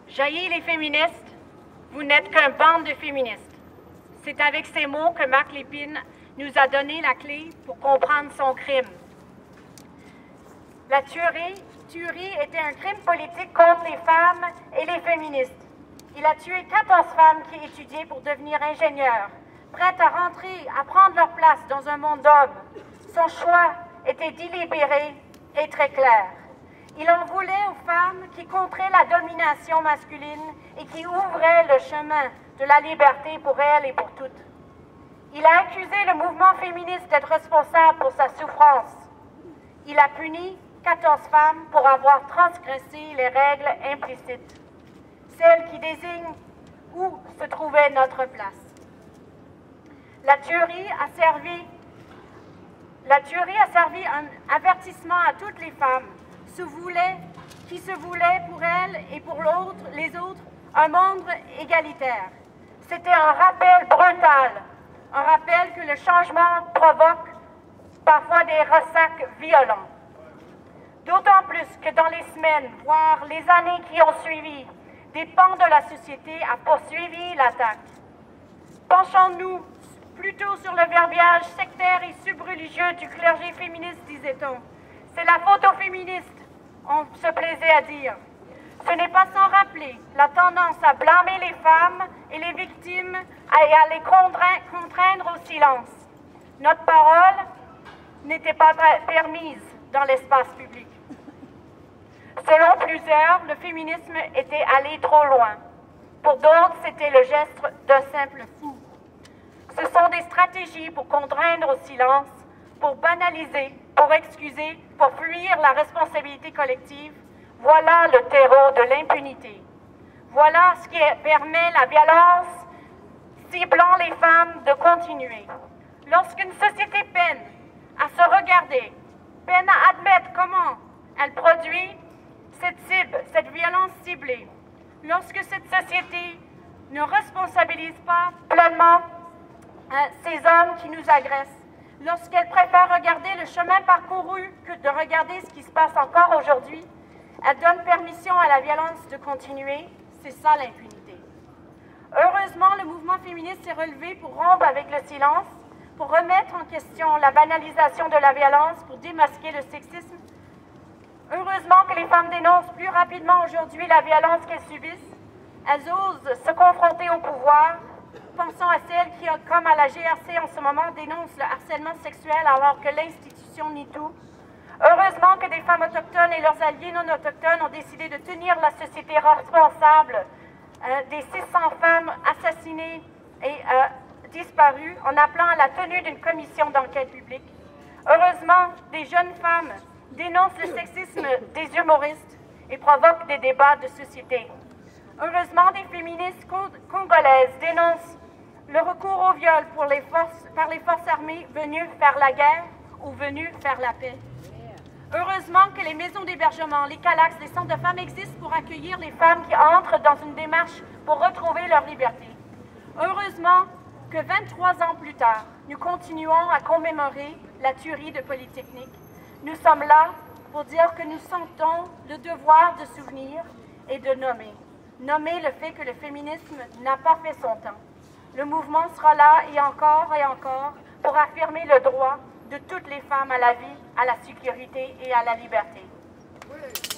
Jaillit les féministes, vous n'êtes qu'un bande de féministes. C'est avec ces mots que Marc Lépine nous a donné la clé pour comprendre son crime. La tuerie était un crime politique contre les femmes et les féministes. Il a tué 14 femmes qui étudiaient pour devenir ingénieurs, prêtes à rentrer, à prendre leur place dans un monde d'hommes. Son choix était délibéré et très clair. Il en voulait aux femmes qui contraient la domination masculine et qui ouvraient le chemin de la liberté pour elles et pour toutes. Il a accusé le mouvement féministe d'être responsable pour sa souffrance. Il a puni 14 femmes pour avoir transgressé les règles implicites, celles qui désignent où se trouvait notre place. La tuerie a servi un avertissement à toutes les femmes qui se voulaient pour elles et pour les autres un monde égalitaire. C'était un rappel brutal, un rappel que le changement provoque parfois des ressacs violents. D'autant plus que dans les semaines, voire les années qui ont suivi, des pans de la société a poursuivi l'attaque. Penchons-nous plutôt sur le verbiage sectaire et subreligieux du clergé féministe, disait-on. C'est la faute aux féministes, on se plaisait à dire. Ce n'est pas sans rappeler la tendance à blâmer les femmes et les victimes et à les contraindre au silence. Notre parole n'était pas permise dans l'espace public. Selon plusieurs, le féminisme était allé trop loin. Pour d'autres, c'était le geste d'un simple fou. Ce sont des stratégies pour contraindre au silence, pour banaliser, pour excuser, pour fuir la responsabilité collective. Voilà le terreau de l'impunité. Voilà ce qui permet la violence ciblant les femmes de continuer. Lorsqu'une société peine à se regarder, peine à admettre comment elle produit cette violence ciblée, lorsque cette société ne responsabilise pas pleinement ces hommes qui nous agressent, lorsqu'elle préfère regarder le chemin parcouru que de regarder ce qui se passe encore aujourd'hui, elle donne permission à la violence de continuer. C'est ça l'impunité. Heureusement, le mouvement féministe s'est relevé pour rompre avec le silence, pour remettre en question la banalisation de la violence, pour démasquer le sexisme. Heureusement que les femmes dénoncent plus rapidement aujourd'hui la violence qu'elles subissent. Elles osent se confronter au pouvoir. Pensons à celles qui, comme à la GRC en ce moment, dénoncent le harcèlement sexuel alors que l'institution nie tout. Heureusement que des femmes autochtones et leurs alliés non autochtones ont décidé de tenir la société responsable des 600 femmes assassinées et disparues en appelant à la tenue d'une commission d'enquête publique. Heureusement, des jeunes femmes dénoncent le sexisme des humoristes et provoquent des débats de société. Heureusement, des féministes congolaises dénoncent le recours au viol par les forces armées venues faire la guerre ou venues faire la paix. Heureusement que les maisons d'hébergement, les CALAX, les centres de femmes existent pour accueillir les femmes qui entrent dans une démarche pour retrouver leur liberté. Heureusement que 23 ans plus tard, nous continuons à commémorer la tuerie de Polytechnique. Nous sommes là pour dire que nous sentons le devoir de souvenir et de nommer. Nommer le fait que le féminisme n'a pas fait son temps. Le mouvement sera là et encore pour affirmer le droit de toutes les femmes à la vie, à la sécurité et à la liberté. Oui.